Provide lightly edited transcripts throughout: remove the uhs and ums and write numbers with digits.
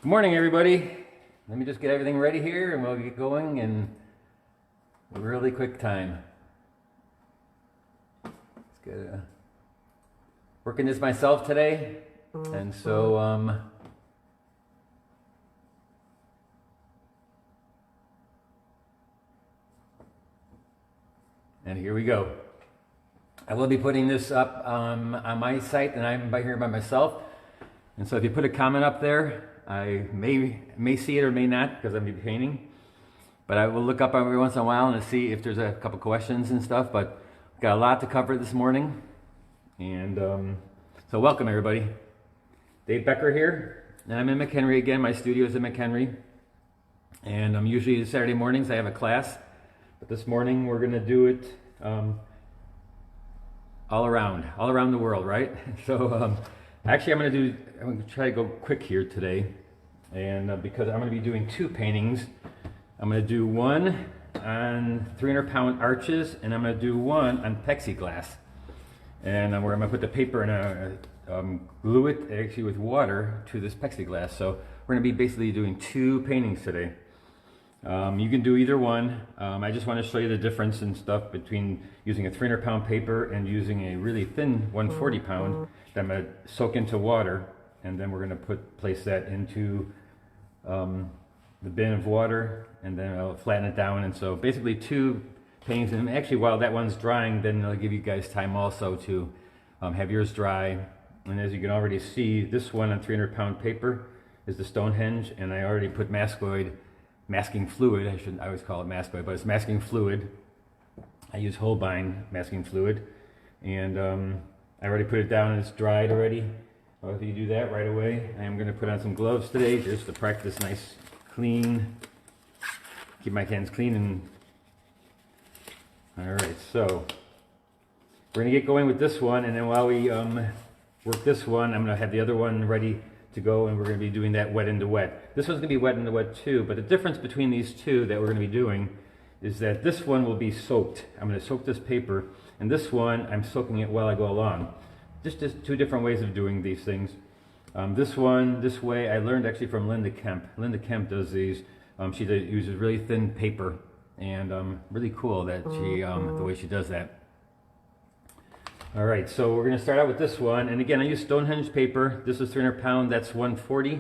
Good morning, everybody. Let me just get everything ready here and we'll get going in a really quick time. Let's get working this myself today, and so and here we go. I will be putting this up on my site, and I'm here by myself. And so if you put a comment up there, I may see it or may not because I'm be painting. But I will look up every once in a while and see if there's a couple questions and stuff. But we've got a lot to cover this morning. And so welcome, everybody. Dave Becker here. And I'm in McHenry again. My studio is in McHenry. And usually Saturday mornings I have a class. But this morning we're going to do it all around the world, right? So actually I'm going to try to go quick here today. And because I'm going to be doing two paintings. I'm going to do one on 300-pound arches, and I'm going to do one on plexiglass. And where I'm going to put the paper and glue it actually with water to this plexiglass. So we're going to be basically doing two paintings today. You can do either one. I just want to show you the difference and stuff between using a 300-pound paper and using a really thin 140-pound that I'm going to soak into water, and then we're going to place that into the bin of water, and then I'll flatten it down. And so basically two paintings, and actually while that one's drying, then I'll give you guys time also to have yours dry. And as you can already see, this one on 300-pound paper is the Stonehenge, and I already put masking fluid. I always call it mascoid, but it's masking fluid. I use Holbein masking fluid, and I already put it down and it's dried already. Well, if you do that right away, I am going to put on some gloves today just to practice nice, clean, keep my hands clean. And all right, so we're going to get going with this one, and then while we work this one, I'm going to have the other one ready to go, and we're going to be doing that wet into wet. This one's going to be wet into wet too, but the difference between these two that we're going to be doing is that this one will be soaked. I'm going to soak this paper, and this one I'm soaking it while I go along. Just two different ways of doing these things. This way, I learned actually from Linda Kemp. Linda Kemp does these. She uses really thin paper, and really cool that she the way she does that. All right, so we're going to start out with this one, and again, I use Stonehenge paper. This is 300-pound. That's 140.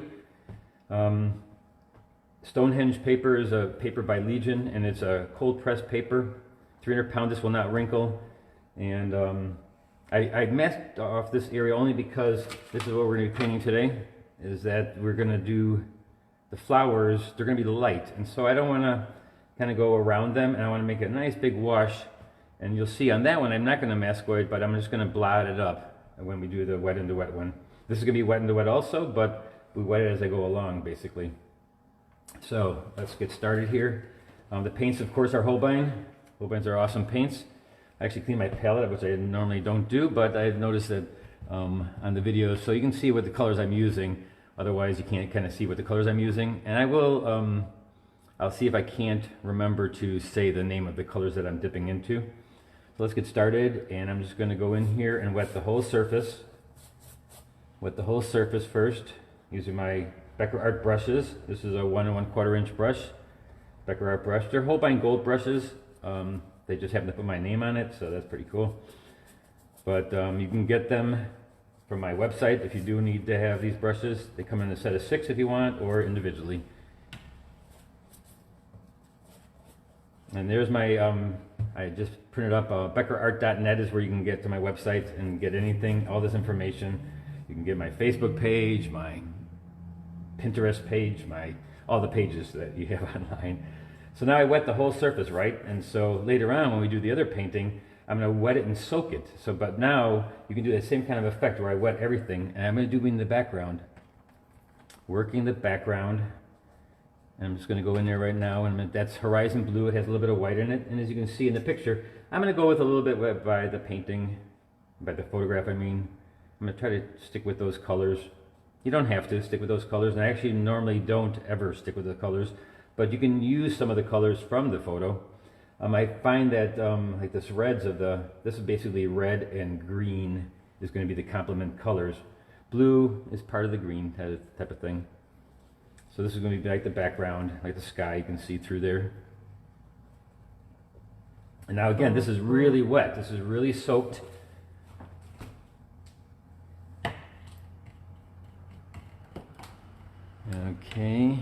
Stonehenge paper is a paper by Legion, and it's a cold pressed paper. 300-pound. This will not wrinkle, and I masked off this area only because this is what we're going to be painting today, is that we're going to do the flowers. They're going to be light, and so I don't want to kind of go around them, and I want to make a nice big wash. And you'll see on that one I'm not going to mascoid, but I'm just going to blot it up when we do the wet into wet one. This is going to be wet into wet also, but we wet it as I go along basically. So let's get started here. The paints, of course, are Holbein. Holbeins are awesome paints. I actually clean my palette, which I normally don't do, but I noticed that on the videos, so you can see what the colors I'm using. Otherwise, you can't kind of see what the colors I'm using. And I will, I'll see if I can't remember to say the name of the colors that I'm dipping into. So let's get started, and I'm just going to go in here and wet the whole surface. Wet the whole surface first using my BeckerArt brushes. This is a 1 1/4 inch brush, BeckerArt brush. They're Holbein gold brushes. They just happen to put my name on it, so that's pretty cool. But you can get them from my website if you do need to have these brushes. They come in a set of 6 if you want, or individually. And there's my, I just printed up, BeckerArt.net is where you can get to my website and get anything, all this information. You can get my Facebook page, my Pinterest page, all the pages that you have online. So now I wet the whole surface, right? And so later on when we do the other painting, I'm going to wet it and soak it. So, but now you can do that same kind of effect where I wet everything, and I'm going to do in the background. Working the background. And I'm just going to go in there right now, and that's horizon blue. It has a little bit of white in it, and as you can see in the picture, I'm going to go with a little bit by the painting, by the photograph I mean. I'm going to try to stick with those colors. You don't have to stick with those colors, and I actually normally don't ever stick with the colors, but you can use some of the colors from the photo. I find that like this this is basically red and green is going to be the complement colors. Blue is part of the green type of thing. So this is going to be like the background, like the sky, you can see through there. And now again, this is really wet. This is really soaked. Okay,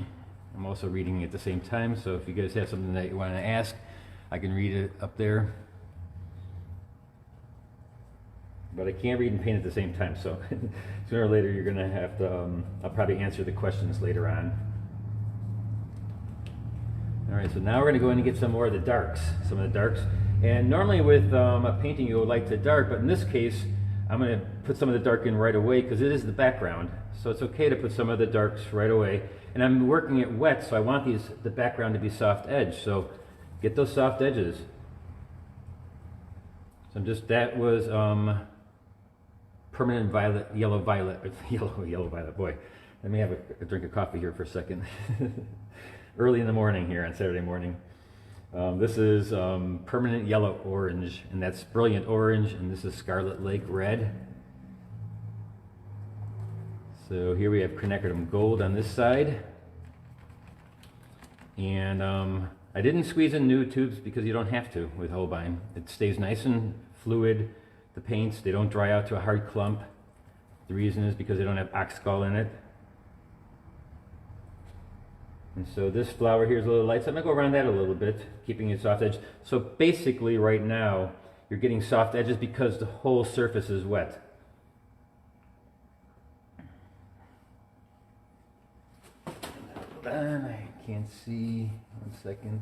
I'm also reading at the same time, so if you guys have something that you want to ask, I can read it up there. But I can't read and paint at the same time, so sooner or later you're going to have to, I'll probably answer the questions later on. Alright, so now we're going to go in and get some more of the darks, And normally with a painting you would like to dark, but in this case I'm going to put some of the dark in right away because it is the background. So it's okay to put some of the darks right away. And I'm working it wet, so I want the background to be soft edge. So get those soft edges. So that was permanent violet, yellow violet, yellow violet. Boy, let me have a drink of coffee here for a second. Early in the morning here on Saturday morning. This is permanent yellow orange, and that's brilliant orange, and this is Scarlet Lake red. So here we have quinacridone gold on this side. And I didn't squeeze in new tubes because you don't have to with Holbein. It stays nice and fluid. The paints, they don't dry out to a hard clump. The reason is because they don't have oxgall in it. And so this flower here is a little light, so I'm going to go around that a little bit, keeping it soft edge. So basically right now, you're getting soft edges because the whole surface is wet. I can't see, 1 second.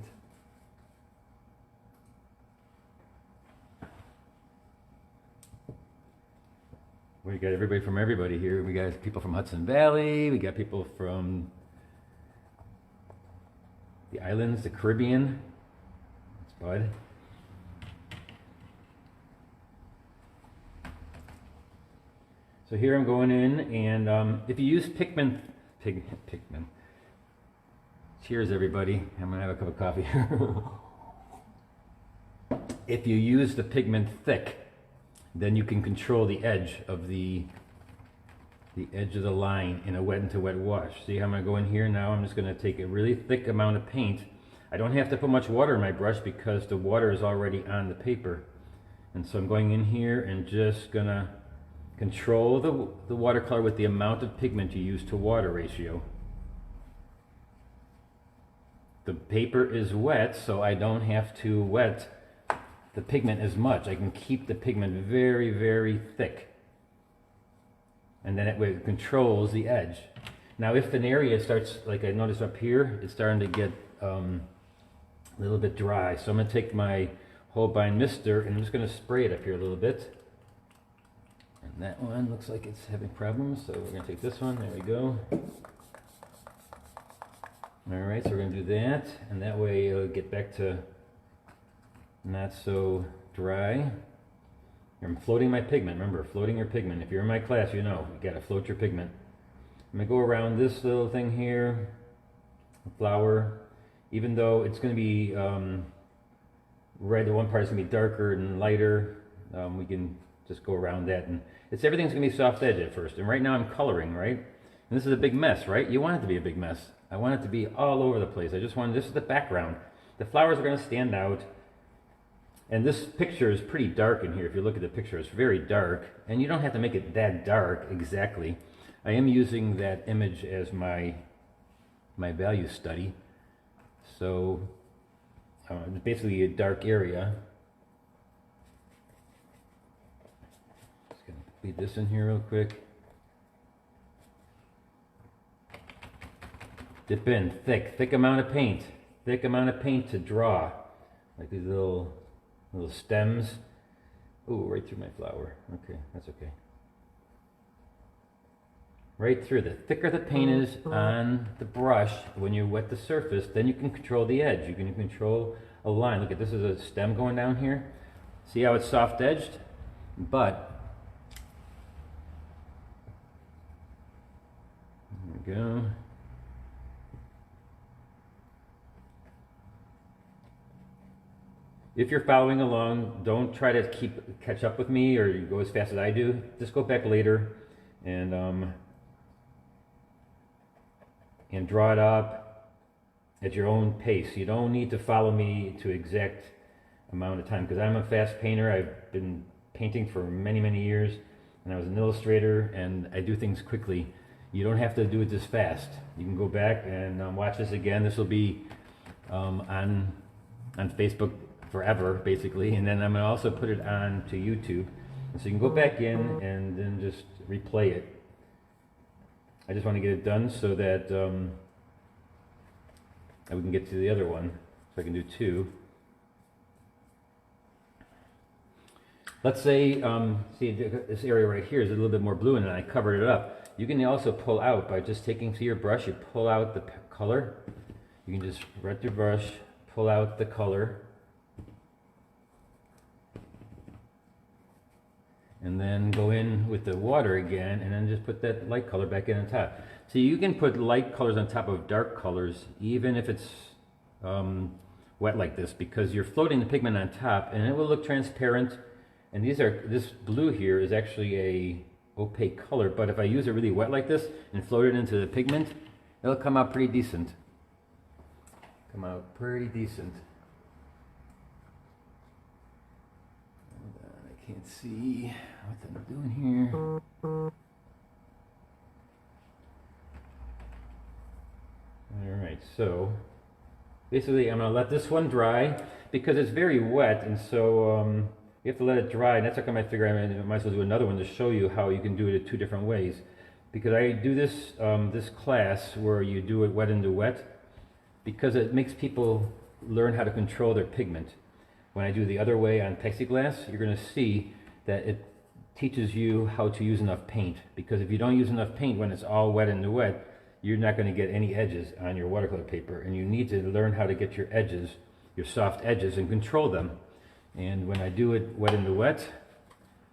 We got everybody from everybody here. We got people from Hudson Valley, we got people from the islands, the Caribbean. That's Bud. So here I'm going in, and if you use pigment. Cheers, everybody. I'm gonna have a cup of coffee. If you use the pigment thick, then you can control the edge of the edge of the line in a wet into wet wash. See how I'm gonna go in here now? I'm just gonna take a really thick amount of paint. I don't have to put much water in my brush because the water is already on the paper. And so I'm going in here and just gonna control the watercolor with the amount of pigment you use to water ratio. The paper is wet, so I don't have to wet the pigment as much. I can keep the pigment very, very thick. And then it controls the edge. Now if an area starts, like I noticed up here, it's starting to get a little bit dry. So I'm going to take my Holbein mister and I'm just going to spray it up here a little bit. And that one looks like it's having problems, so we're going to take this one. There we go. Alright, so we're going to do that, and that way it'll get back to not so dry. I'm floating my pigment. Remember, floating your pigment. If you're in my class, you know, you got to float your pigment. I'm going to go around this little thing here, the flower. Even though it's going to be red, the one part is going to be darker and lighter, we can just go around that. And everything's going to be soft edge at first. And right now I'm coloring, right? And this is a big mess, right? You want it to be a big mess. I want it to be all over the place. This is the background. The flowers are going to stand out. And this picture is pretty dark in here. If you look at the picture, it's very dark. And you don't have to make it that dark exactly. I am using that image as my value study. So it's basically a dark area. Just going to feed this in here real quick. Dip in, thick amount of paint. Thick amount of paint to draw. Like these little stems. Ooh, right through my flower. Okay, that's okay. Right through. The thicker the paint is on the brush, when you wet the surface, then you can control the edge. You can control a line. Look at this, is a stem going down here. See how it's soft edged? But there we go. If you're following along, don't try to catch up with me or you go as fast as I do. Just go back later and and draw it up at your own pace. You don't need to follow me to exact amount of time, because I'm a fast painter. I've been painting for many, many years, and I was an illustrator, and I do things quickly. You don't have to do it this fast. You can go back and watch this again. This will be on Facebook forever, basically, and then I'm going to also put it on to YouTube, and so you can go back in and then just replay it. I just want to get it done so that we can get to the other one, so I can do two. Let's say, see this area right here is a little bit more blue, and then I covered it up. You can also pull out by just taking to your brush, you pull out the color. You can just wet your brush, pull out the color, and then go in with the water again, and then just put that light color back in on top. So you can put light colors on top of dark colors, even if it's wet like this, because you're floating the pigment on top, and it will look transparent. And this blue here is actually a opaque color, but if I use it really wet like this and float it into the pigment, it'll come out pretty decent. I can't see what I'm doing here. Alright, so basically I'm going to let this one dry because it's very wet, and so you have to let it dry, and that's how come I figure I might as well do another one to show you how you can do it in two different ways. Because I do this this class where you do it wet into wet, because it makes people learn how to control their pigment. When I do the other way on plexiglass, you're going to see that it teaches you how to use enough paint. Because if you don't use enough paint when it's all wet into wet, you're not going to get any edges on your watercolor paper, and you need to learn how to get your edges, your soft edges, and control them. And when I do it wet into wet,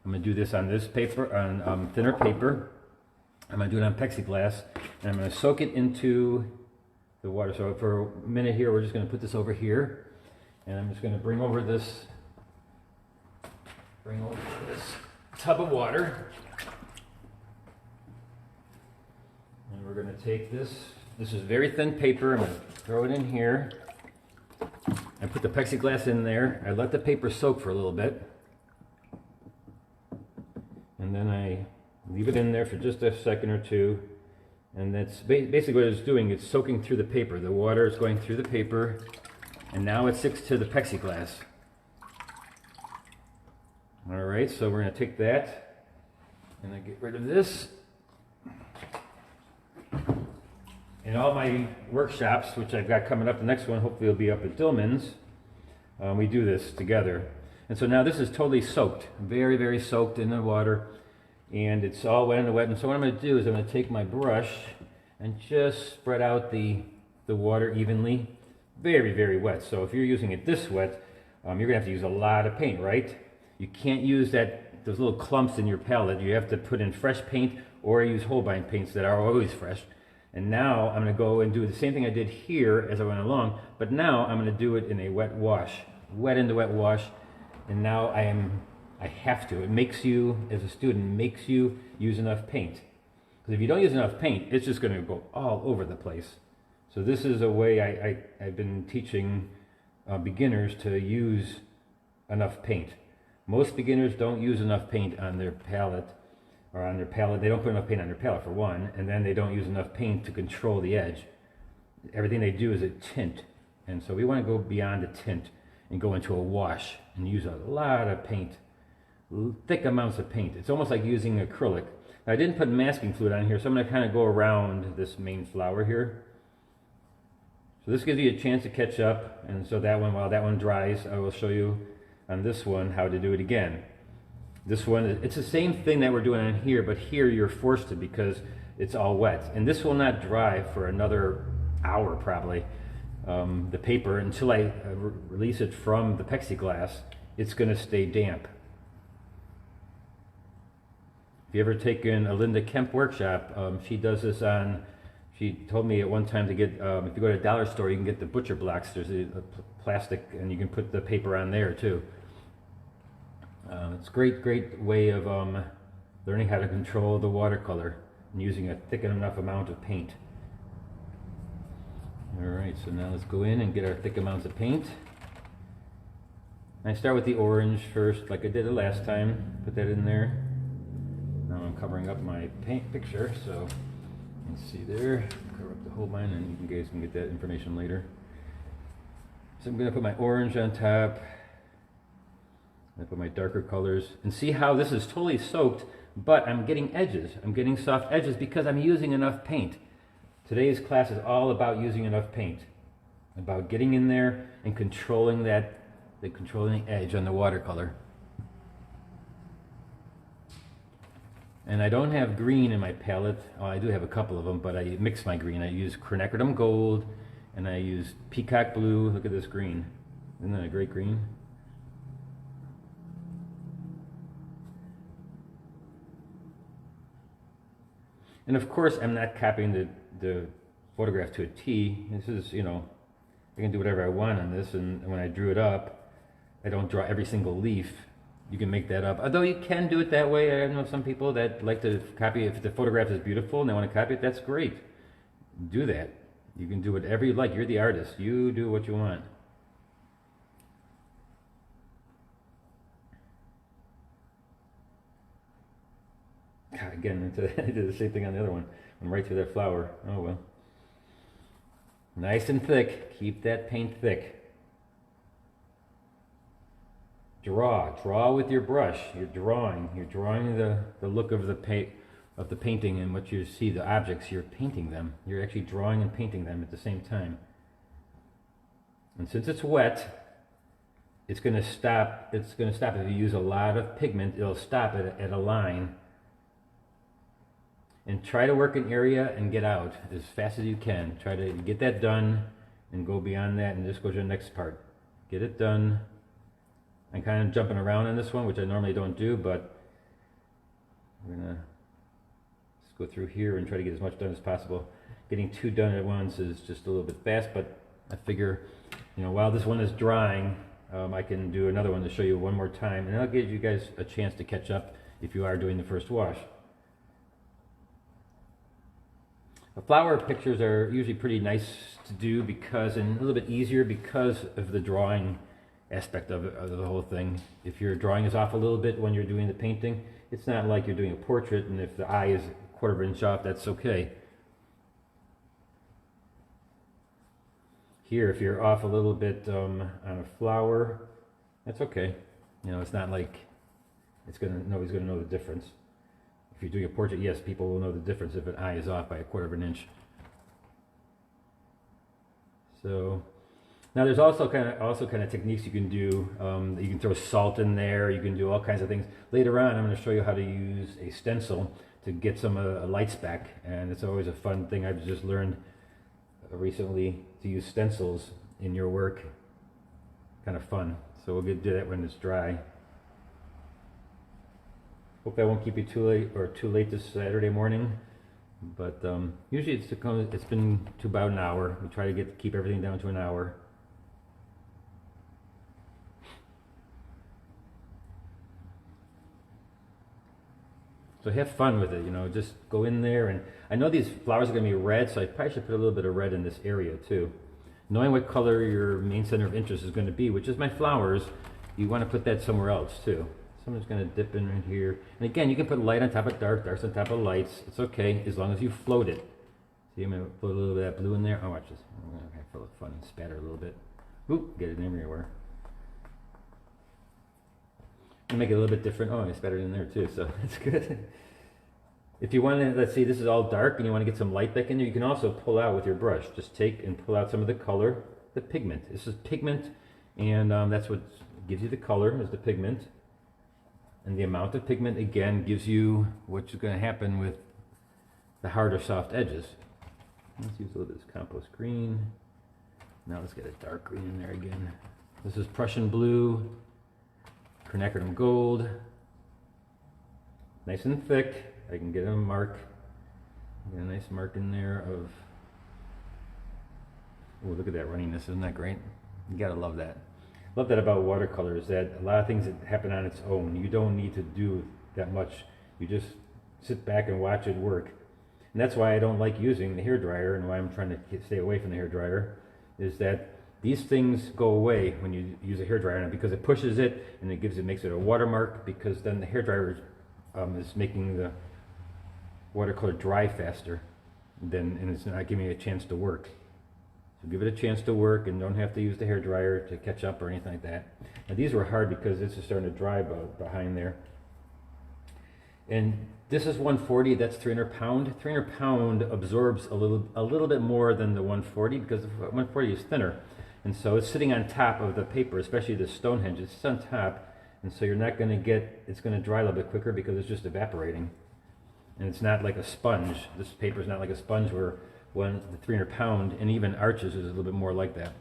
I'm going to do this on this paper, on thinner paper. I'm going to do it on plexiglass, and I'm going to soak it into the water. So for a minute here, we're just going to put this over here, and I'm just going to bring over this tub of water, and we're going to take this. This is very thin paper. I'm going to throw it in here. I put the plexiglass in there. I let the paper soak for a little bit, and then I leave it in there for just a second or two, and that's basically what it's doing. It's soaking through the paper. The water is going through the paper, and now it sticks to the plexiglass. All right, so we're going to take that, and I get rid of this. In all my workshops, which I've got coming up, the next one hopefully will be up at Dillman's, we do this together. And so now this is totally soaked, very, very soaked in the water, and it's all wet and wet. And so what I'm going to do is I'm going to take my brush and just spread out the water evenly. Very, very wet. So if you're using it this wet, you're going to have to use a lot of paint, right? You can't use those little clumps in your palette. You have to put in fresh paint or use Holbein paints that are always fresh. And now I'm going to go and do the same thing I did here as I went along, but now I'm going to do it in a wet wash, wet into wet wash. And now I have to. It makes you, as a student, makes you use enough paint. Because if you don't use enough paint, it's just going to go all over the place. So this is a way I've been teaching beginners to use enough paint. Most beginners don't use enough paint on their palette. They don't put enough paint on their palette for one, and then they don't use enough paint to control the edge. Everything they do is a tint, and so we want to go beyond a tint and go into a wash and use a lot of paint, thick amounts of paint. It's almost like using acrylic. Now, I didn't put masking fluid on here, so I'm going to kind of go around this main flower here. So this gives you a chance to catch up, and so while that one dries, I will show you on this one how to do it again. This one, it's the same thing that we're doing on here, but here you're forced to because it's all wet. And this will not dry for another hour probably, the paper, until I release it from the plexiglass. It's going to stay damp. If you ever taken a Linda Kemp workshop, she does this she told me at one time to get, if you go to a dollar store, you can get the butcher blocks. There's a plastic, and you can put the paper on there too. It's a great way of learning how to control the watercolor and using a thick enough amount of paint. Alright, so now let's go in and get our thick amounts of paint. I start with the orange first, like I did the last time. Put that in there. Now I'm covering up my paint picture, so you can see there. Cover up the Holbein, and you guys can get that information later. So I'm going to put my orange on top. I put my darker colors, and see how this is totally soaked, but I'm getting edges. I'm getting soft edges because I'm using enough paint. Today's class is all about using enough paint, about getting in there and controlling controlling the edge on the watercolor. And I don't have green in my palette. Oh, I do have a couple of them, but I mix my green. I use quinacridone gold, and I use peacock blue. Look at this green. Isn't that a great green? And of course, I'm not copying the photograph to a T. This is, you know, I can do whatever I want on this, and when I drew it up, I don't draw every single leaf. You can make that up. Although you can do it that way. I know some people that like to copy. If the photograph is beautiful and they want to copy it, that's great. Do that. You can do whatever you like. You're the artist. You do what you want. God, again, I did the same thing on the other one. Went right through that flower. Oh well. Nice and thick. Keep that paint thick. Draw with your brush. You're drawing the look of the painting, and what you see, the objects, you're painting them. You're actually drawing and painting them at the same time. And since it's wet, it's going to stop. It's going to stop if you use a lot of pigment. It'll stop at a line. And try to work an area and get out as fast as you can. Try to get that done and go beyond that and just go to the next part. Get it done. I'm kind of jumping around on this one, which I normally don't do, but we're going to just go through here and try to get as much done as possible. Getting two done at once is just a little bit fast, but I figure, you know, while this one is drying, I can do another one to show you one more time, and that'll give you guys a chance to catch up if you are doing the first wash. The flower pictures are usually pretty nice to do because, and a little bit easier because of the drawing aspect of the whole thing. If your drawing is off a little bit when you're doing the painting, it's not like you're doing a portrait, and if the eye is a quarter of an inch off, that's okay. Here, if you're off a little bit on a flower, that's okay. You know, it's not like nobody's gonna know the difference. If you're doing a portrait, yes, people will know the difference if an eye is off by a quarter of an inch. So now there's also kind of techniques you can do. You can throw salt in there. You can do all kinds of things. Later on, I'm going to show you how to use a stencil to get some lights back, and it's always a fun thing. I've just learned recently to use stencils in your work. Kind of fun. So we'll do that when it's dry. Hope I won't keep you too late this Saturday morning. But usually it's been to about an hour. We try to keep everything down to an hour. So have fun with it, you know, just go in there, and I know these flowers are going to be red, so I probably should put a little bit of red in this area too. Knowing what color your main center of interest is going to be, which is my flowers, you want to put that somewhere else too. So I'm just going to dip in right here. And again, you can put light on top of dark, darks on top of lights. It's okay, as long as you float it. See, I'm going to put a little bit of that blue in there. Oh, watch this. I'm going to have a little fun and spatter a little bit. Oop, get it everywhere. And make it a little bit different. Oh, I spattered in there too, so that's good. If you want to, let's see, this is all dark and you want to get some light back in there, you can also pull out with your brush. Just take and pull out some of the color, the pigment. This is pigment, and that's what gives you the color, is the pigment. And the amount of pigment, again, gives you what's going to happen with the hard or soft edges. Let's use a little bit of this compost green. Now let's get a dark green in there again. This is Prussian blue, quinacridone gold. Nice and thick. I can get a mark. Get a nice mark in there of... Oh, look at that runniness. Isn't that great? You gotta love that. Love that about watercolors, that a lot of things that happen on its own. You don't need to do that much. You just sit back and watch it work. And that's why I don't like using the hairdryer, and why I'm trying to stay away from the hairdryer, is that these things go away when you use a hairdryer, because it pushes it and makes it a watermark, because then the hairdryer is making the watercolor dry faster, and it's not giving it a chance to work. So give it a chance to work, and don't have to use the hairdryer to catch up or anything like that. Now these were hard because this is starting to dry behind there. And this is 140, that's 300 pound. 300 pound absorbs a little bit more than the 140, because the 140 is thinner. And so it's sitting on top of the paper, especially the Stonehenge, it's on top. And so you're not gonna it's gonna dry a little bit quicker because it's just evaporating. And it's not like a sponge. This paper is not like a sponge where the 300 pound and even Arches is a little bit more like that.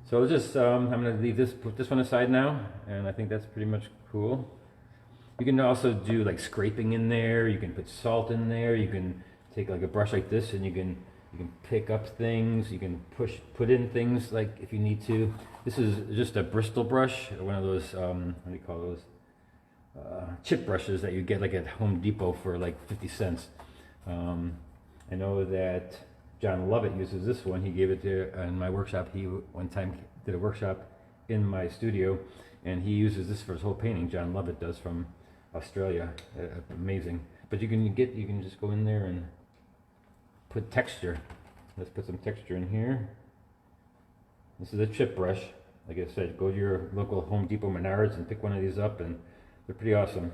So just, I'm gonna put this one aside now, and I think that's pretty much cool. You can also do like scraping in there, you can put salt in there, you can take like a brush like this and you can pick up things, you can put in things like if you need to. This is just a Bristol brush, one of those, what do you call those? Chip brushes that you get like at Home Depot for like 50 cents. I know that John Lovett uses this one. He gave it to in my workshop. He one time did a workshop in my studio, and he uses this for his whole painting. John Lovett does, from Australia. Amazing. But you can just go in there and put texture. Let's put some texture in here. This is a chip brush. Like I said, go to your local Home Depot, Menards, and pick one of these up, and they're pretty awesome.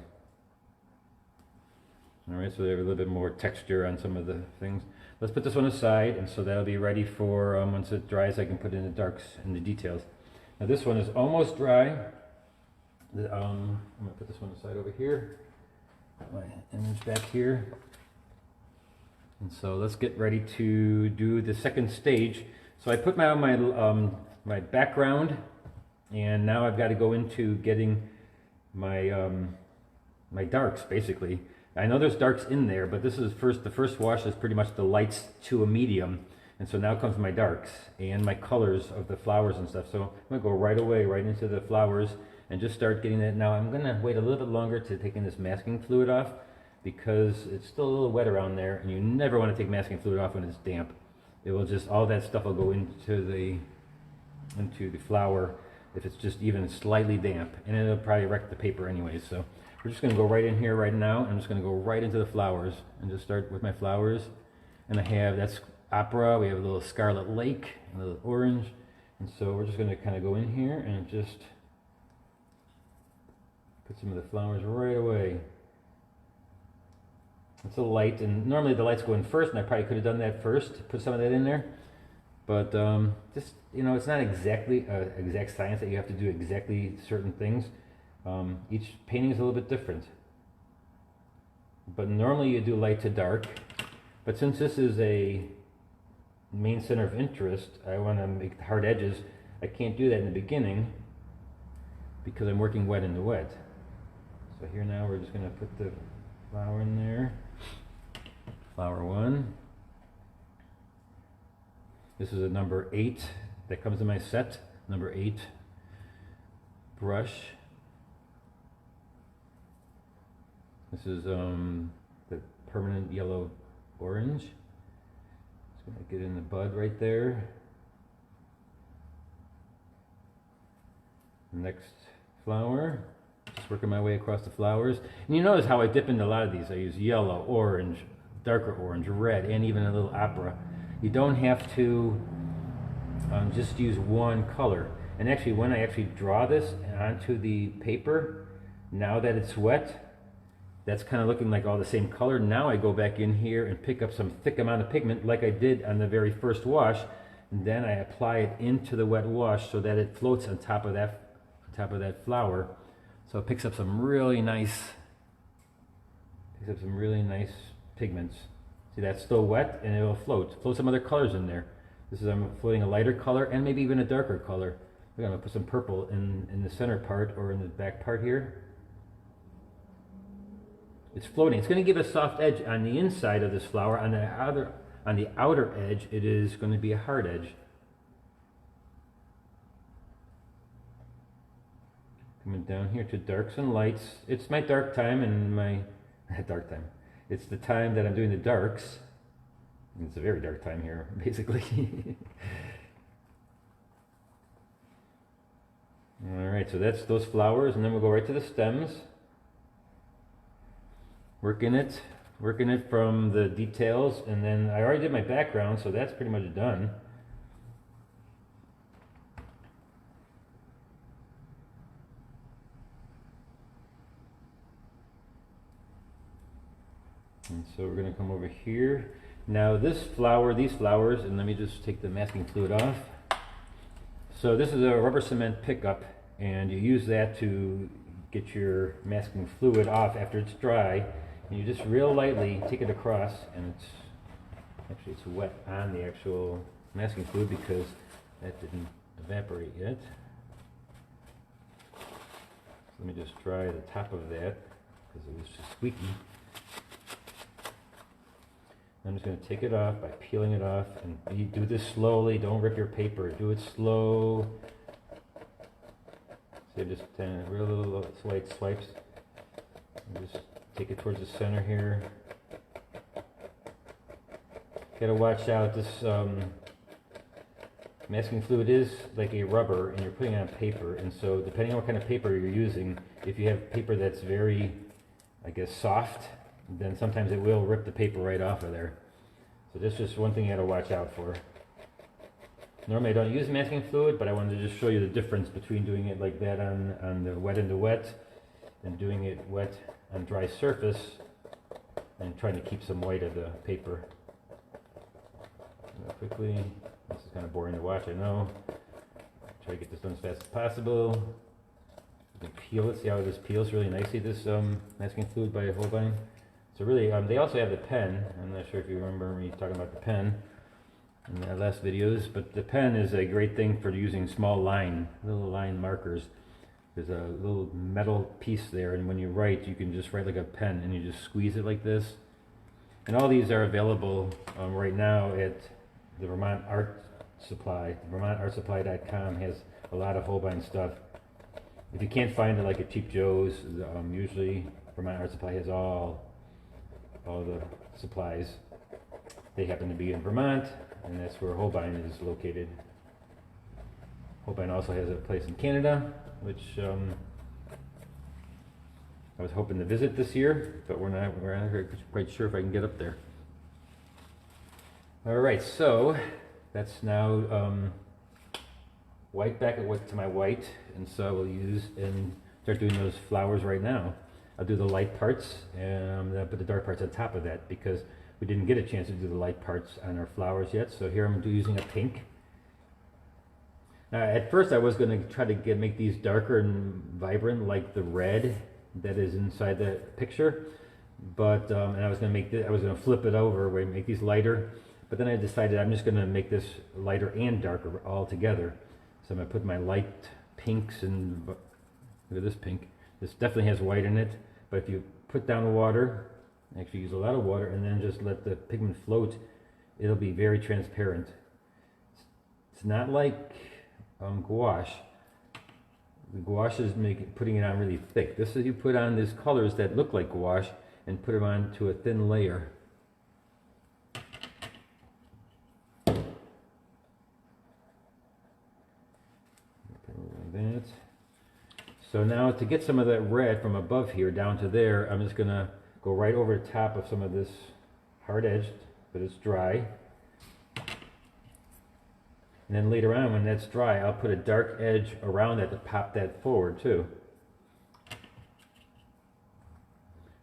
Alright, so they have a little bit more texture on some of the things. Let's put this one aside, and so that'll be ready for, once it dries, I can put in the darks and the details. Now this one is almost dry. I'm going to put this one aside over here. My image back here. And so let's get ready to do the second stage. So I put my background, and now I've got to go into getting my my darks, basically. I know there's darks in there, but this is the first wash is pretty much the lights to a medium. And so now comes my darks and my colors of the flowers and stuff. So I'm going to go right away, right into the flowers, and just start getting that. Now I'm going to wait a little bit longer to taking this masking fluid off, because it's still a little wet around there, and you never want to take masking fluid off when it's damp. It will just, all that stuff will go into the flower if it's just even slightly damp, and it'll probably wreck the paper anyway. So we're just going to go right in here right now. I'm just going to go right into the flowers and just start with my flowers. And that's Opera. We have a little Scarlet Lake, a little orange. And so we're just going to kind of go in here and just put some of the flowers right away. It's a light, and normally the lights go in first, and I probably could have done that first, put some of that in there. But just, it's not exactly exact science that you have to do exactly certain things. Each painting is a little bit different. But normally you do light to dark. But since this is a main center of interest, I want to make the hard edges. I can't do that in the beginning because I'm working wet into wet. So here now we're just going to put the flower in there. Flower 1. This is a number 8 that comes in my set. Number 8 brush. This is the permanent yellow orange. Just going to get in the bud right there. Next flower. Just working my way across the flowers. And you notice how I dip into a lot of these. I use yellow, orange, darker orange, red, and even a little opera. You don't have to just use one color. And actually, when I actually draw this onto the paper, now that it's wet, that's kind of looking like all the same color. Now I go back in here and pick up some thick amount of pigment like I did on the very first wash, and then I apply it into the wet wash so that it floats on top of that flower. So it picks up some really nice pigments. See, that's still wet, and it'll float. Float some other colors in there. I'm floating a lighter color and maybe even a darker color. I'm going to put some purple in the center part or in the back part here. It's floating. It's going to give a soft edge on the inside of this flower. On the outer edge, it is going to be a hard edge. Coming down here to darks and lights. It's my dark time and my dark time. It's the time that I'm doing the darks. It's a very dark time here, basically. Alright, so that's those flowers, and then we'll go right to the stems. Working it from the details, and then I already did my background, so that's pretty much done. And so we're going to come over here. Now this flower, these flowers, and let me just take the masking fluid off. So this is a rubber cement pickup, and you use that to get your masking fluid off after it's dry. And you just real lightly take it across, and it's wet on the actual masking fluid because that didn't evaporate yet. So let me just dry the top of that because it was just squeaky. I'm just going to take it off by peeling it off, and you do this slowly. Don't rip your paper. Do it slow. So just real little slight swipes. And just take it towards the center here. Gotta watch out. This masking fluid is like a rubber, and you're putting it on paper. And so, depending on what kind of paper you're using, if you have paper that's very, I guess, soft, then sometimes it will rip the paper right off of there. So that's just one thing you gotta watch out for. Normally I don't use masking fluid, but I wanted to just show you the difference between doing it like that on the wet and the wet, and doing it wet on dry surface, and trying to keep some white of the paper. Quickly, this is kind of boring to watch, I know. Try to get this done as fast as possible. You can peel it, see how this peels really nicely, this masking fluid by Holbein. So really, they also have the pen. I'm not sure if you remember me talking about the pen in the last videos, but the pen is a great thing for using small little line markers. There's a little metal piece there, and when you write, you can just write like a pen, and you just squeeze it like this. And all these are available right now at the Vermont Art Supply. VermontArtSupply.com has a lot of Holbein stuff. If you can't find it like at Cheap Joe's, usually Vermont Art Supply has all the supplies. They happen to be in Vermont, and that's where Holbein is located. Holbein also has a place in Canada, which I was hoping to visit this year, but we're not quite sure if I can get up there. Alright, so that's now white back to my white, and so we'll use and start doing those flowers right now. I'll do the light parts, and I'll put the dark parts on top of that because we didn't get a chance to do the light parts on our flowers yet. So here I'm using a pink. Now, at first I was going to try to make these darker and vibrant like the red that is inside the picture, but and I was going to flip it over where I make these lighter. But then I decided I'm just going to make this lighter and darker all together. So I'm going to put my light pinks and look at this pink. This definitely has white in it, but if you put down the water, actually use a lot of water, and then just let the pigment float, it'll be very transparent. It's not like gouache. The gouache is putting it on really thick. This is you put on these colors that look like gouache and put them on to a thin layer. Like that. So now to get some of that red from above here down to there, I'm just going to go right over the top of some of this hard edged, but it's dry. And then later on when that's dry, I'll put a dark edge around that to pop that forward too.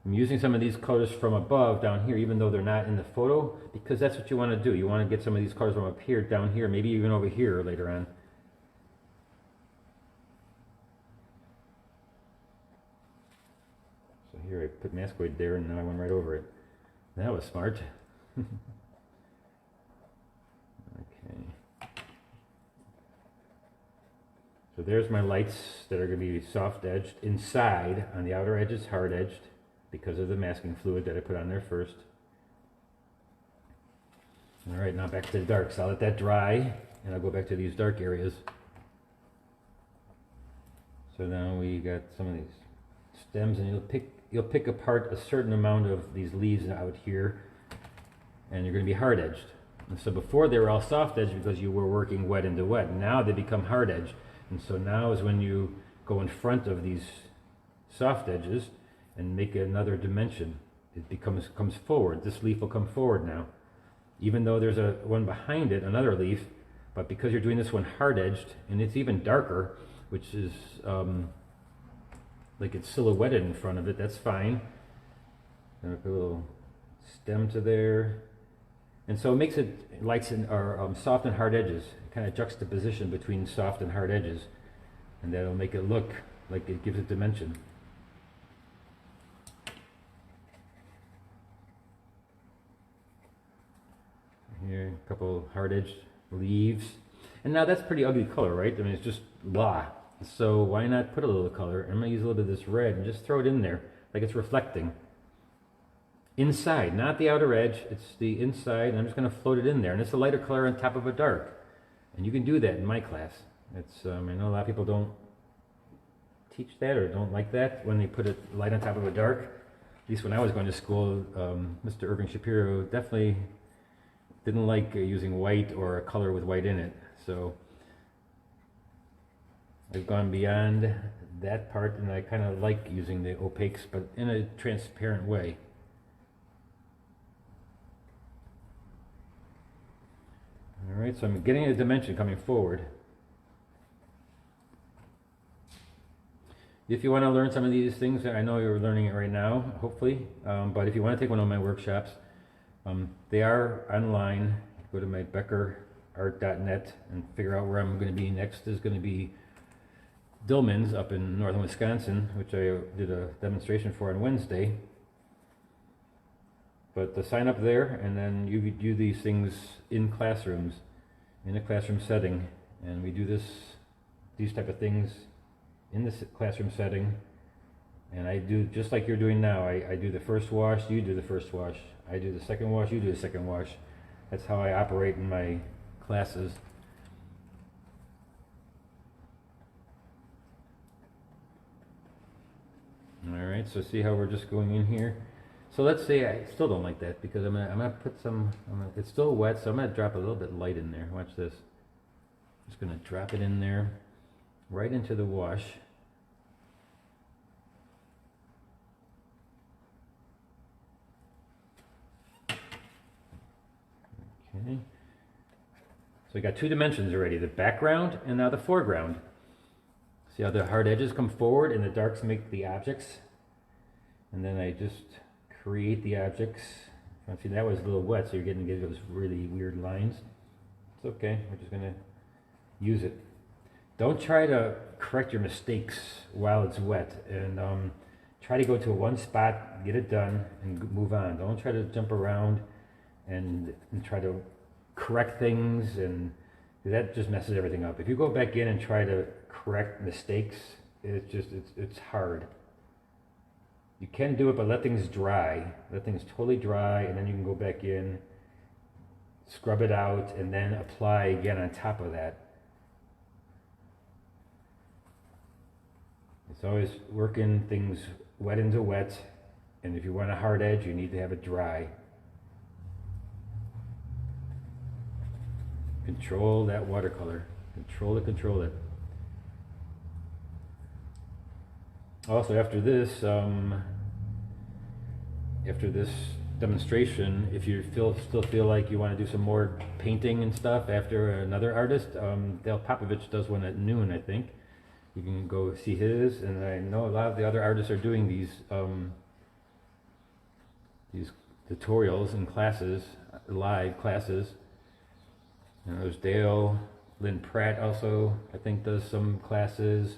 I'm using some of these colors from above down here, even though they're not in the photo, because that's what you want to do. You want to get some of these colors from up here, down here, maybe even over here later on. Here I put masquerade there, and now I went right over it. That was smart. Okay. So there's my lights that are going to be soft edged inside. On the outer edges, hard edged because of the masking fluid that I put on there first. All right, now back to the darks. I'll let that dry, and I'll go back to these dark areas. So now we got some of these stems, and you'll pick apart a certain amount of these leaves out here, and you're going to be hard edged. And so before they were all soft edged because you were working wet into wet. Now they become hard edged, and so now is when you go in front of these soft edges and make another dimension. It comes forward. This leaf will come forward now, even though there's a one behind it, another leaf. But because you're doing this one hard edged, and it's even darker, which is like it's silhouetted in front of it, that's fine. And a little stem to there. And so it makes it lights or soft and hard edges, kind of juxtaposition between soft and hard edges. And that'll make it look like it gives it dimension. Here, a couple hard edged leaves. And now that's pretty ugly color, right? I mean, it's just blah. So why not put a little color? I'm going to use a little bit of this red and just throw it in there, like it's reflecting. Inside, not the outer edge, it's the inside, and I'm just going to float it in there. And it's a lighter color on top of a dark. And you can do that in my class. It's I know a lot of people don't teach that or don't like that when they put it light on top of a dark. At least when I was going to school, Mr. Irving Shapiro definitely didn't like using white or a color with white in it. So I've gone beyond that part, and I kind of like using the opaques, but in a transparent way. All right, so I'm getting a dimension coming forward. If you want to learn some of these things, I know you're learning it right now, hopefully, but if you want to take one of my workshops, they are online. Go to my BeckerArt.net and figure out where I'm going to be next. Is going to be Dillman's up in northern Wisconsin, which I did a demonstration for on Wednesday. But to sign up there, and then you do these things in classrooms, in a classroom setting, and we do these type of things in this classroom setting. And I do just like you're doing now. I do the first wash, you do the first wash. I do the second wash, you do the second wash. That's how I operate in my classes. All right, so see how we're just going in here. So let's say I still don't like that because I'm gonna put some. It's still wet, so I'm gonna drop a little bit light in there. Watch this. Just gonna drop it in there, right into the wash. Okay. So we got two dimensions already: the background and now the foreground. See how the hard edges come forward and the darks make the objects, and then I just create the objects. See, that was a little wet, so you're getting those really weird lines. It's okay, we're just gonna use it. Don't try to correct your mistakes while it's wet, and try to go to one spot, get it done, and move on. Don't try to jump around and try to correct things, and that just messes everything up. If you go back in and try to correct mistakes, it's hard. You can do it, but let things dry. Let things totally dry, and then you can go back in, scrub it out, and then apply again on top of that. It's always working things wet into wet, and if you want a hard edge, you need to have it dry. Control that watercolor. Control it. Also, after this demonstration, if you still feel like you want to do some more painting and stuff after another artist, Dale Popovich does one at noon, I think. You can go see his, and I know a lot of the other artists are doing these tutorials and classes, live classes. And there's Dale, Lynn Pratt also, I think, does some classes.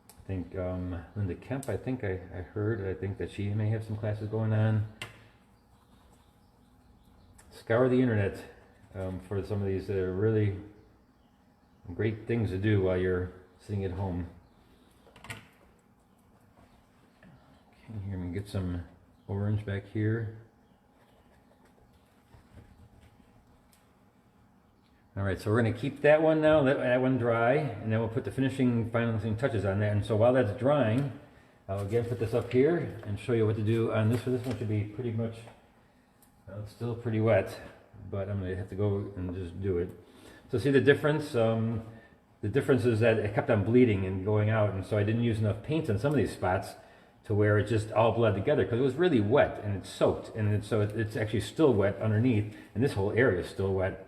I think Linda Kemp, I think I think that she may have some classes going on. Scour the internet for some of these that are really great things to do while you're sitting at home. Okay, here we can get some orange back here. All right, so we're going to keep that one now, let that one dry, and then we'll put the finishing touches on that. And so while that's drying, I'll again put this up here and show you what to do on this. So this one should be pretty much, let's still pretty wet, but I'm going to have to go and just do it. So see the difference? The difference is that it kept on bleeding and going out, and so I didn't use enough paint on some of these spots to where it just all bled together, because it was really wet and it's soaked, and so it's actually still wet underneath, and this whole area is still wet.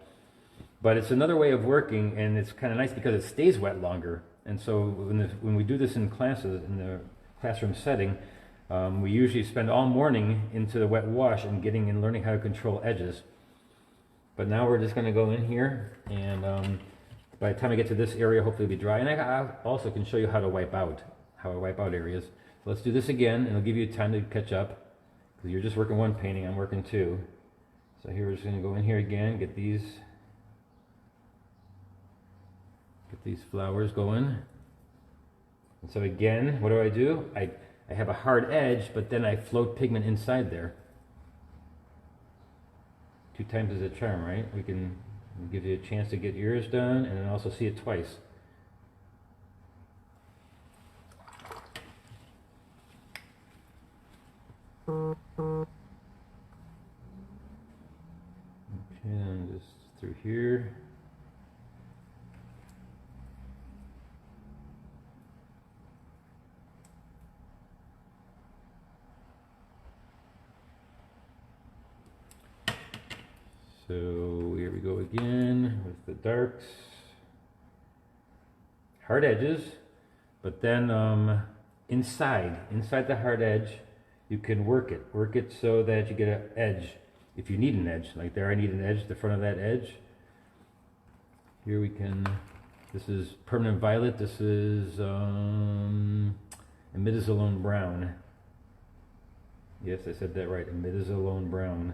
But it's another way of working, and it's kind of nice because it stays wet longer. And so when we do this in classes, in the classroom setting, we usually spend all morning into the wet wash and getting and learning how to control edges. But now we're just going to go in here, and by the time I get to this area, hopefully it'll be dry. And I also can show you how to wipe out, areas. So let's do this again, and it'll give you time to catch up, because you're just working one painting, I'm working two. So here we're just going to go in here again, get these flowers going. And so again, what do? I have a hard edge, but then I float pigment inside there. 2 times is a charm, right? We can give you a chance to get yours done, and then also see it twice. Okay, and just through here. So here we go again with the darks. Hard edges, but then inside the hard edge, you can work it so that you get an edge. If you need an edge, like there I need an edge, the front of that edge. Here we can, this is permanent violet, this is imidazolone brown. Yes, I said that right, imidazolone brown.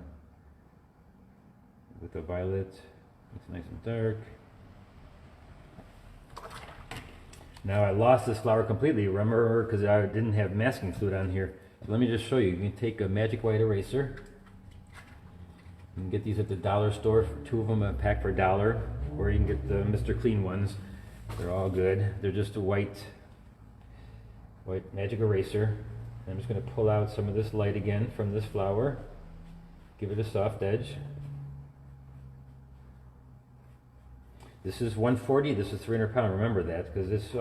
With the violet, it's nice and dark. Now I lost this flower completely, remember, because I didn't have masking fluid on here. So let me just show you. You can take a magic white eraser. You can get these at the dollar store, 2 of them a pack for $1, or you can get the Mr. Clean ones. They're all good. They're just a white magic eraser. I'm just going to pull out some of this light again from this flower. Give it a soft edge. This is 140, this is 300 pound, remember that, because this,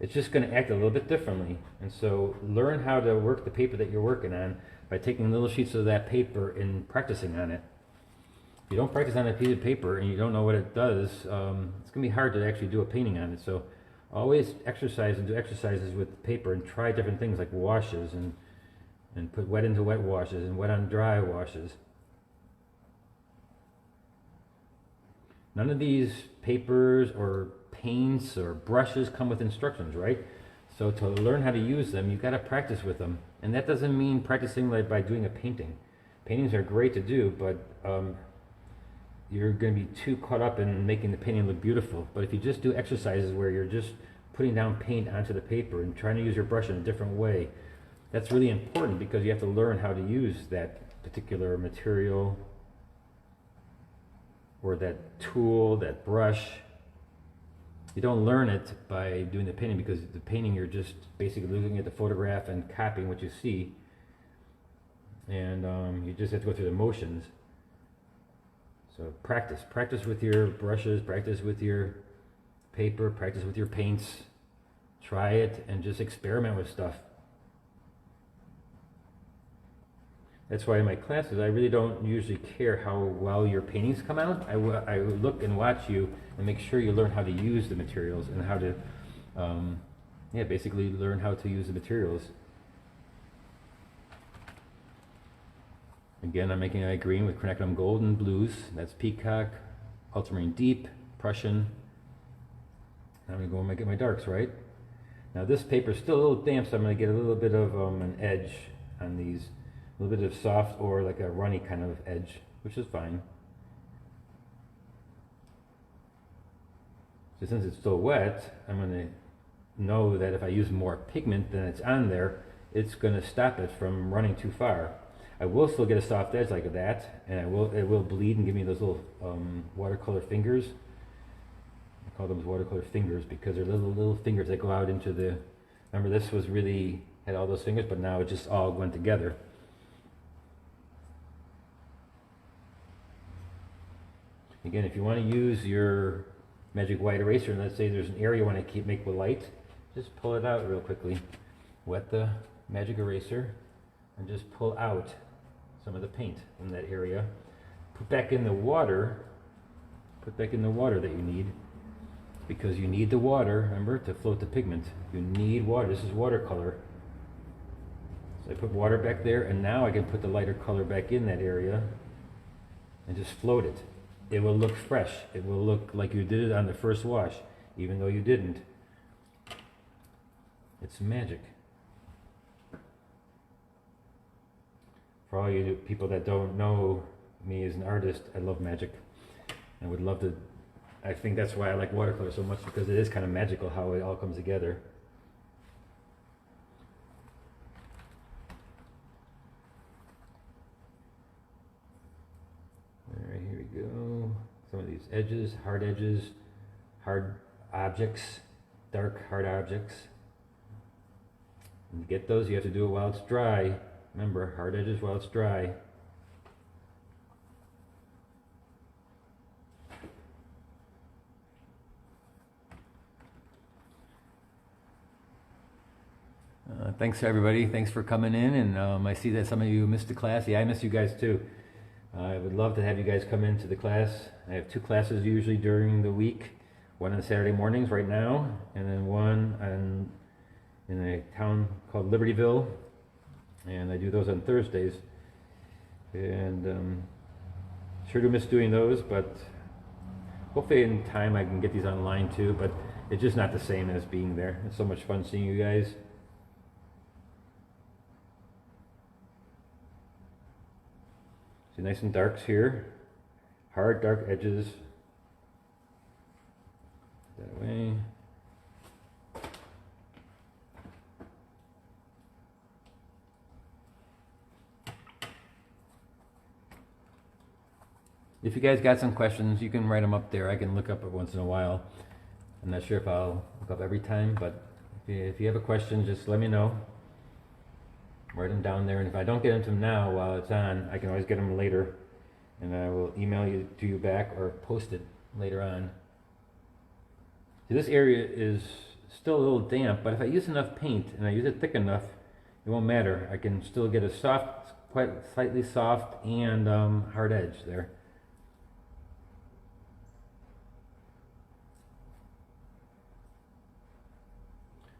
it's just going to act a little bit differently. And so learn how to work the paper that you're working on by taking little sheets of that paper and practicing on it. If you don't practice on a piece of paper and you don't know what it does, it's going to be hard to actually do a painting on it. So always exercise and do exercises with paper and try different things like washes, and put wet into wet washes and wet on dry washes. None of these papers or paints or brushes come with instructions, right? So to learn how to use them, you've got to practice with them. And that doesn't mean practicing like by doing a painting. Paintings are great to do, but you're going to be too caught up in making the painting look beautiful. But if you just do exercises where you're just putting down paint onto the paper and trying to use your brush in a different way, that's really important, because you have to learn how to use that particular material, or that tool, that brush. You don't learn it by doing the painting, because the painting you're just basically looking at the photograph and copying what you see, and you just have to go through the motions. So practice with your brushes, practice with your paper, practice with your paints. Try it and just experiment with stuff. That's why in my classes, I really don't usually care how well your paintings come out. I look and watch you and make sure you learn how to use the materials and how to, basically learn how to use the materials. Again, I'm making a green with quinacridone gold and blues. That's peacock, ultramarine deep, Prussian. Now I'm going to go and make it my darks, right? Now this paper is still a little damp, so I'm going to get a little bit of an edge on these. A little bit of soft or like a runny kind of edge, which is fine. So since it's still wet, I'm going to know that if I use more pigment than it's on there, it's going to stop it from running too far. I will still get a soft edge like that, and it will bleed and give me those little watercolor fingers. I call them watercolor fingers because they're little fingers that go out into the... Remember, this was really had all those fingers, but now it just all went together. Again, if you want to use your magic white eraser, and let's say there's an area you want to make with light, just pull it out real quickly. Wet the magic eraser and just pull out some of the paint in that area. Put back in the water. Put back in the water that you need, because you need the water, remember, to float the pigment. You need water. This is watercolor. So I put water back there, and now I can put the lighter color back in that area and just float it. It will look fresh. It will look like you did it on the first wash, even though you didn't. It's magic. For all you people that don't know me as an artist, I love magic. I would love to, I think that's why I like watercolor so much, because it is kind of magical how it all comes together. Alright, here we go. Some of these edges, hard objects, dark hard objects. And to get those, you have to do it while it's dry. Remember, hard edges while it's dry. Thanks everybody. Thanks for coming in, and I see that some of you missed the class. Yeah, I miss you guys too. I would love to have you guys come into the class. I have 2 classes usually during the week. One on Saturday mornings right now, and then one in a town called Libertyville, and I do those on Thursdays. And sure do miss doing those, but hopefully in time I can get these online too, but it's just not the same as being there. It's so much fun seeing you guys. See, nice and darks here. Hard, dark edges. That way. If you guys got some questions, you can write them up there. I can look up it once in a while. I'm not sure if I'll look up every time, but if you have a question, just let me know. Write them down there, and if I don't get into them now while it's on, I can always get them later, and I will email you to you back or post it later on. See, this area is still a little damp, but if I use enough paint and I use it thick enough, it won't matter. I can still get a soft, quite slightly soft and hard edge there.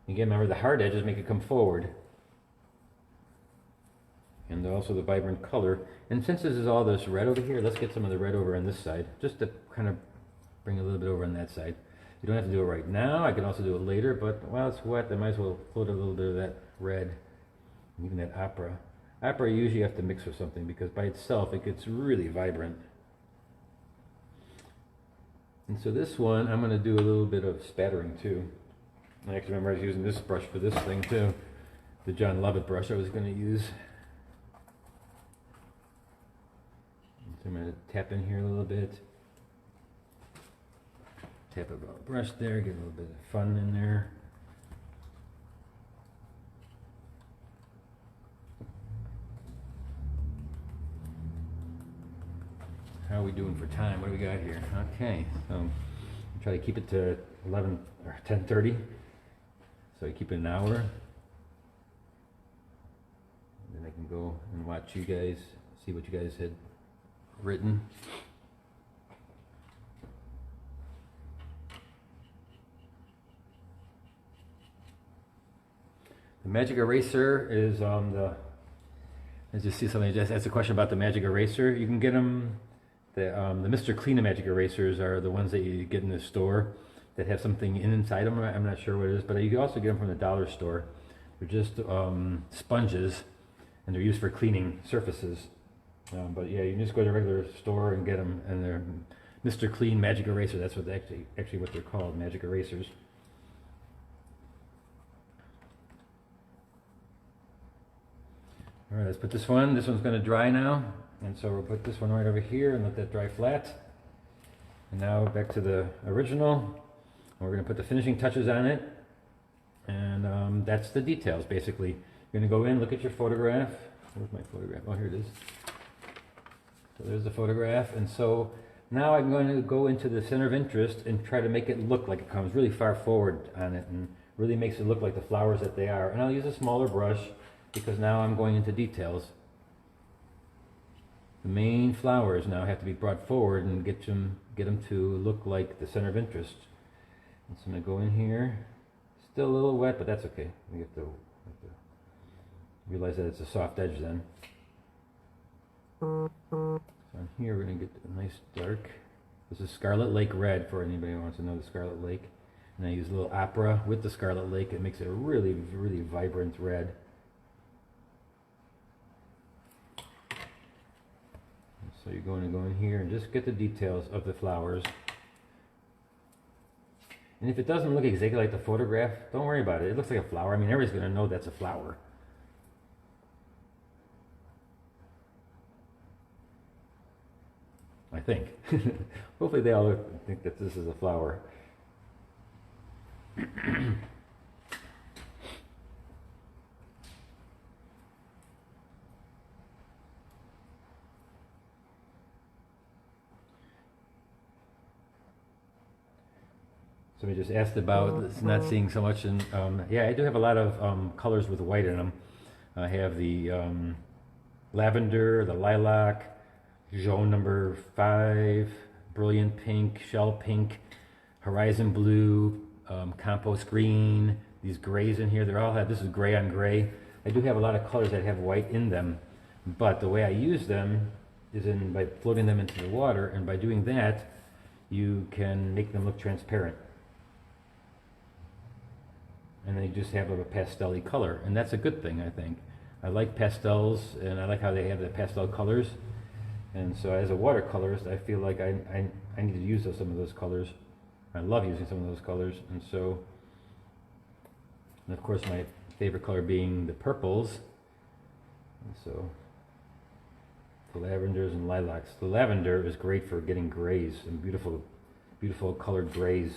Again, remember, the hard edges make it come forward. And also the vibrant color. And since this is all this red over here, let's get some of the red over on this side, just to kind of bring a little bit over on that side. You don't have to do it right now. I can also do it later, but while it's wet, I might as well float a little bit of that red. And even that opera. Opera you usually have to mix with something, because by itself it gets really vibrant. And so this one, I'm going to do a little bit of spattering too. I actually remember I was using this brush for this thing too. The John Lovett brush I was going to use. So I'm going to tap in here a little bit. Tap a brush there, get a little bit of fun in there. How are we doing for time? What do we got here? Okay, so I'll try to keep it to 11 or 10:30. So I keep it an hour. And then I can go and watch you guys, see what you guys had written. The magic eraser is I just see somebody just asked a question about the magic eraser. You can get them, the Mr. Clean magic erasers are the ones that you get in the store that have something inside them. I'm not sure what it is, but you can also get them from the dollar store. They're just sponges, and they're used for cleaning surfaces. But yeah, you can just go to a regular store and get them, and they're Mr. Clean magic eraser. That's what actually what they're called, magic erasers. All right, let's put this one. This one's going to dry now, and so we'll put this one right over here and let that dry flat. And now back to the original. We're going to put the finishing touches on it, and that's the details basically. You're going to go in, look at your photograph. Where's my photograph? Oh, here it is. So there's the photograph, and so Now I'm going to go into the center of interest and try to make it look like it comes really far forward on it and really makes it look like the flowers that they are. And I'll use a smaller brush because now I'm going into details. The main flowers now have to be brought forward and get them to look like the center of interest. And so I'm going to go in here. Still a little wet, but that's okay. We have to realize that it's a soft edge then. So on here we're going to get a nice dark. This is Scarlet Lake Red for anybody who wants to know the Scarlet Lake. And I use a little opera with the Scarlet Lake. It makes it a really, really vibrant red. So you're going to go in here and just get the details of the flowers. And if it doesn't look exactly like the photograph, don't worry about it. It looks like a flower. I mean, everybody's going to know that's a flower. I think. Hopefully they all think that this is a flower. Somebody just asked about not seeing so much, and yeah, I do have a lot of colors with white in them. I have the lavender, the lilac, jaune number 5, brilliant pink, shell pink, horizon blue, compost green, these grays in here. They're all have, this is gray on gray. I do have a lot of colors that have white in them, but the way I use them is by floating them into the water, and by doing that, you can make them look transparent. And then you just have a pastel-y color, and that's a good thing, I think. I like pastels, and I like how they have the pastel colors. And so as a watercolorist, I feel like I need to use some of those colors. I love using some of those colors, and so, and of course my favorite color being the purples. And so the lavenders and lilacs. The lavender is great for getting grays and beautiful, beautiful colored grays.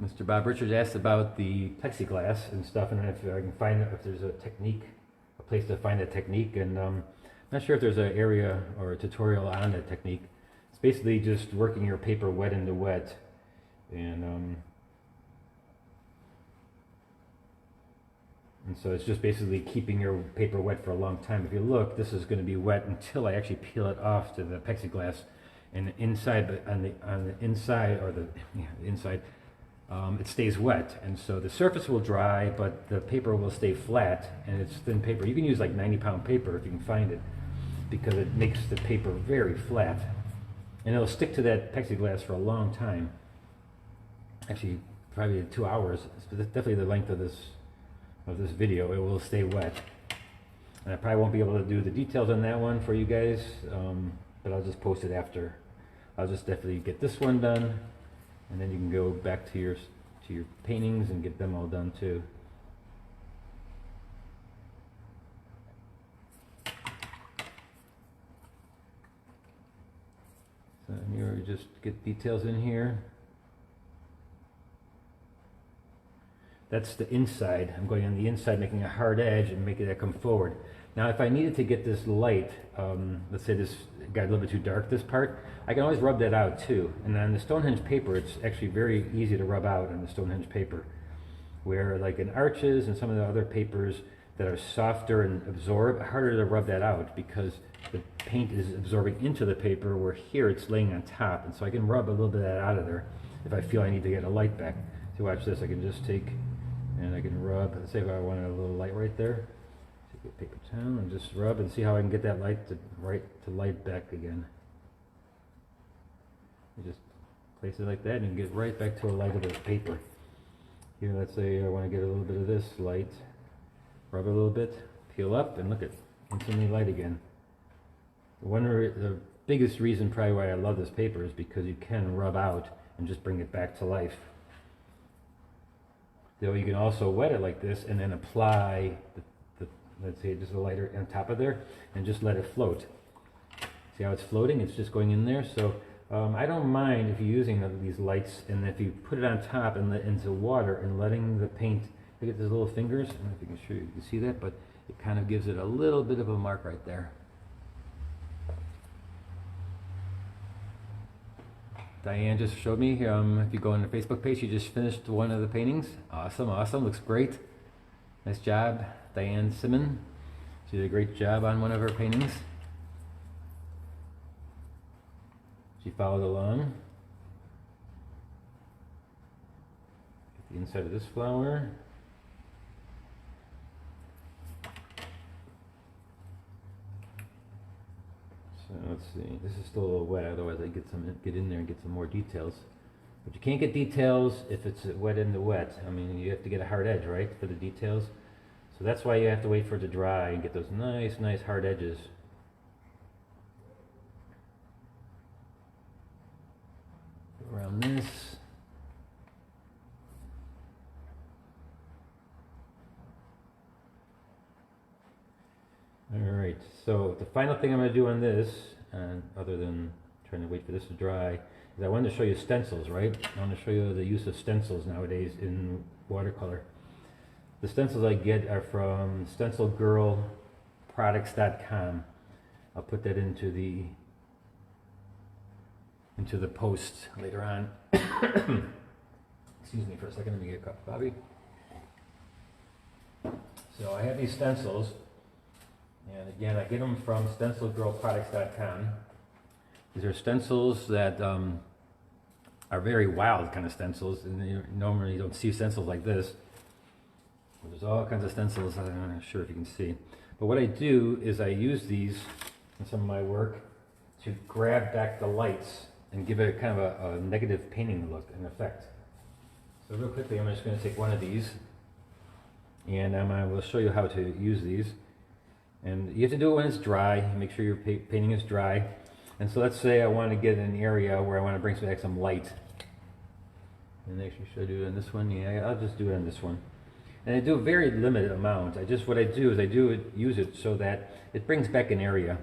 Mr. Bob Richards asked about the plexiglass and stuff, and if I can find if there's a technique, a place to find a technique, and I'm not sure if there's an area or a tutorial on that technique. It's basically just working your paper wet into wet, and so it's just basically keeping your paper wet for a long time. If you look, this is going to be wet until I actually peel it off to the plexiglass, and inside, on the inside, or the inside. It stays wet, and so the surface will dry, but the paper will stay flat, and it's thin paper. You can use like 90-pound paper if you can find it, because it makes the paper very flat, and it'll stick to that plexiglass for a long time. Actually, probably 2 hours. It's definitely the length of this video. It will stay wet, and I probably won't be able to do the details on that one for you guys, but I'll just post it after. I'll just definitely get this one done. And then you can go back to your paintings and get them all done too. So here we just get details in here. That's the inside. I'm going on the inside, making a hard edge and making that come forward. Now if I needed to get this light, let's say this got a little bit too dark, this part, I can always rub that out too. And on the Stonehenge paper, it's actually very easy to rub out on the Stonehenge paper. Where like in Arches and some of the other papers that are softer and absorb, harder to rub that out because the paint is absorbing into the paper, where here it's laying on top. And so I can rub a little bit of that out of there if I feel I need to get a light back. So watch this, I can just take and I can rub, let's say if I wanted a little light right there. Take a paper towel and just rub and see how I can get that light to light back again. You just place it like that and you can get right back to a light of the paper. Here, let's say I want to get a little bit of this light. Rub it a little bit, peel up, and look at instantly light again. The biggest reason probably why I love this paper is because you can rub out and just bring it back to life. So you can also wet it like this and then apply let's say just a lighter on top of there and just let it float. See how it's floating? It's just going in there. So I don't mind if you're using these lights, and if you put it on top and into water and letting the paint, look at those little fingers. I don't know if you can show you can see that, but it kind of gives it a little bit of a mark right there. Diane just showed me, if you go on the Facebook page, she just finished one of the paintings. Awesome, awesome, looks great. Nice job, Diane Simon. She did a great job on one of her paintings. She followed along. Get the inside of this flower. So let's see, this is still a little wet, otherwise I get in there and get some more details. But you can't get details if it's wet in the wet. I mean, you have to get a hard edge, right, for the details. So that's why you have to wait for it to dry and get those nice, nice hard edges. Around this. Alright, so the final thing I'm going to do on this, other than trying to wait for this to dry, is I wanted to show you stencils, right? I want to show you the use of stencils nowadays in watercolor. The stencils I get are from stencilgirlproducts.com. I'll put that into the post later on. Excuse me for a second, let me get a cup of coffee. So I have these stencils, and again I get them from stencilgirlproducts.com. These are stencils that are very wild kind of stencils, and you normally don't see stencils like this. There's all kinds of stencils, I'm not sure if you can see. But what I do is I use these in some of my work to grab back the lights and give it a kind of a negative painting look and effect. So real quickly, I'm just going to take one of these, and I will show you how to use these. And you have to do it when it's dry. Make sure your painting is dry. And so let's say I want to get an area where I want to bring back some light. And actually, should I do it on this one? Yeah, I'll just do it on this one. And I do a very limited amount. What I do is use it so that it brings back an area,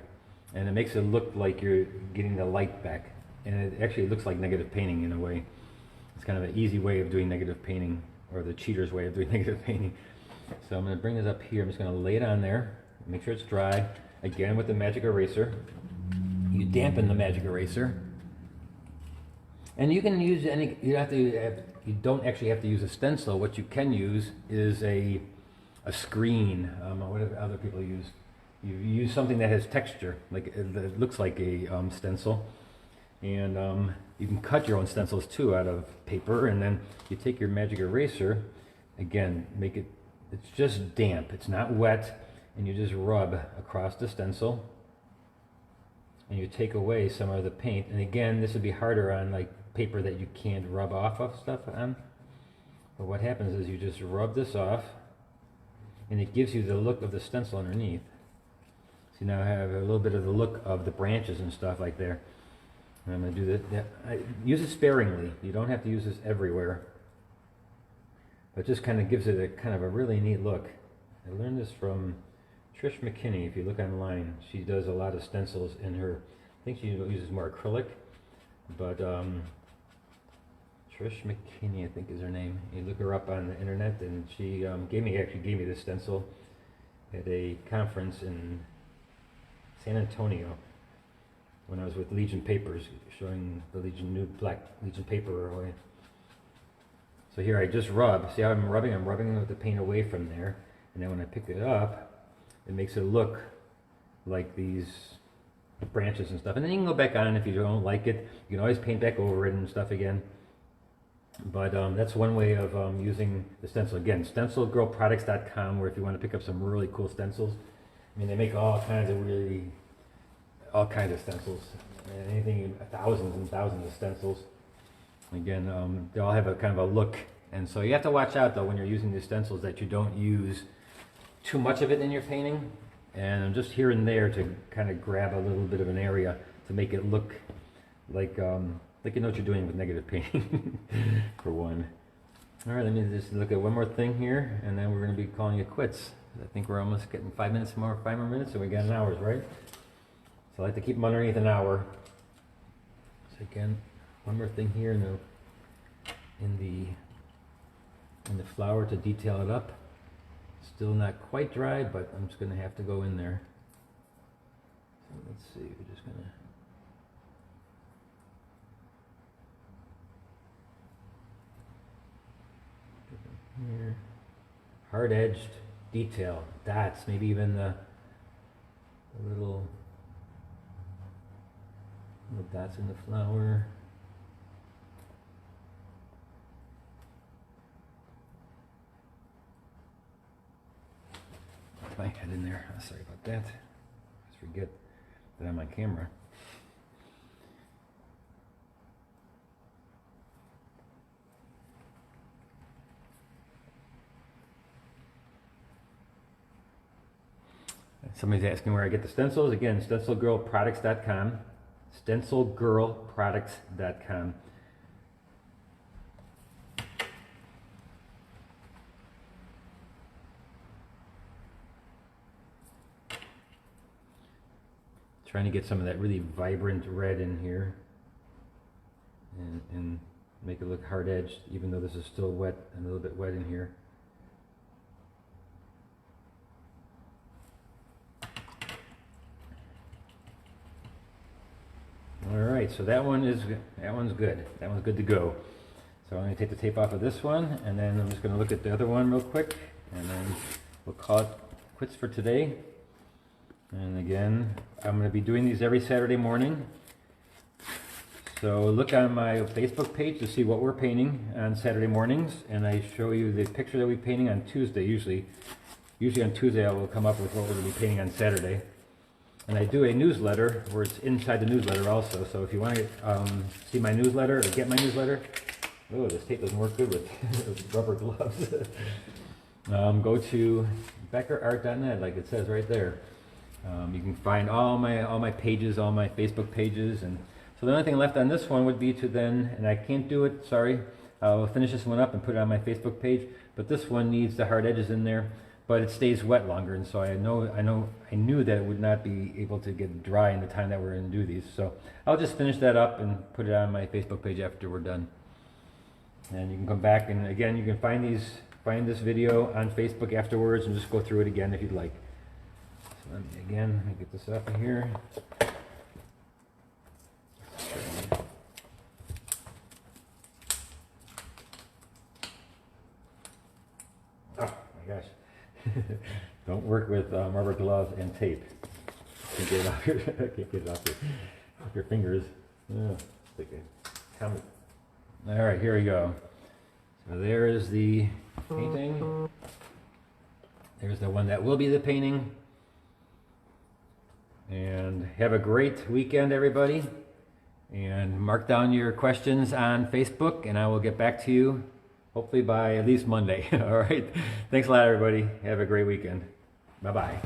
and it makes it look like you're getting the light back. And it actually looks like negative painting in a way. It's kind of an easy way of doing negative painting, or the cheater's way of doing negative painting. So I'm going to bring this up here. I'm just going to lay it on there. Make sure it's dry. Again with the magic eraser. You dampen the magic eraser. And you can use any, you don't actually have to use a stencil. What you can use is a screen, whatever other people use. You use something that has texture, like it looks like a stencil. And you can cut your own stencils too out of paper, and then you take your magic eraser, again, it's just damp, it's not wet, and you just rub across the stencil, and you take away some of the paint. And again, this would be harder on like paper that you can't rub off of stuff on. But what happens is you just rub this off, and it gives you the look of the stencil underneath. So now I have a little bit of the look of the branches and stuff like there. And I'm going to do that. Use it sparingly. You don't have to use this everywhere. But just kind of gives it a kind of a really neat look. I learned this from Trish McKinney. If you look online, she does a lot of stencils in her, I think she uses more acrylic. But Trish McKinney, I think is her name. You look her up on the internet, and she gave me this stencil at a conference in San Antonio when I was with Legion Papers, showing the new black Legion paper away. So here I just rub. See how I'm rubbing? I'm rubbing the paint away from there, and then when I pick it up, it makes it look like these branches and stuff. And then you can go back on if you don't like it. You can always paint back over it and stuff again. But that's one way of using the stencil. Again, stencilgirlproducts.com, where if you want to pick up some really cool stencils, I mean, they make all kinds of stencils. Anything, thousands and thousands of stencils. Again, they all have a kind of a look. And so you have to watch out, though, when you're using these stencils, that you don't use too much of it in your painting. And just here and there to kind of grab a little bit of an area to make it look like you know what you're doing with negative painting, for one. All right, let me just look at one more thing here, and then we're going to be calling it quits. I think we're almost getting 5 more minutes, and we got an hour's, right? So I like to keep them underneath an hour. So again, one more thing here in the flower to detail it up. Still not quite dry, but I'm just going to have to go in there. So let's see, we're just going to. Here. Hard-edged detail, dots, maybe even the little dots in the flower. Put my head in there. Oh, sorry about that. Just forget that I'm on camera. Somebody's asking where I get the stencils. Again, stencilgirlproducts.com. Stencilgirlproducts.com. Trying to get some of that really vibrant red in here and make it look hard edged, even though this is still wet, and a little bit wet in here. All right, so that one's good. That one's good to go. So I'm going to take the tape off of this one, and then I'm just going to look at the other one real quick, and then we'll call it quits for today. And again, I'm going to be doing these every Saturday morning. So look on my Facebook page to see what we're painting on Saturday mornings, and I show you the picture that we're painting on Tuesday. Usually on Tuesday I will come up with what we're going to be painting on Saturday. And I do a newsletter where it's inside the newsletter also. So if you want to see my newsletter or get my newsletter, oh, this tape doesn't work good with rubber gloves. Go to BeckerArt.net, like it says right there. You can find all my pages, all my Facebook pages, and so the only thing left on this one would be to then, and I can't do it, sorry. I'll finish this one up and put it on my Facebook page. But this one needs the hard edges in there. But it stays wet longer, and so I knew that it would not be able to get dry in the time that we're going to do these. So I'll just finish that up and put it on my Facebook page after we're done. And you can come back, and again, you can find this video on Facebook afterwards and just go through it again if you'd like. So let me get this up in here. Oh my gosh. Don't work with rubber gloves and tape. Can't get it off your fingers. Oh, stick it. All right, here we go. So there is the painting. There's the one that will be the painting. And have a great weekend, everybody. And mark down your questions on Facebook, and I will get back to you hopefully by at least Monday. All right. Thanks a lot, everybody. Have a great weekend. Bye-bye.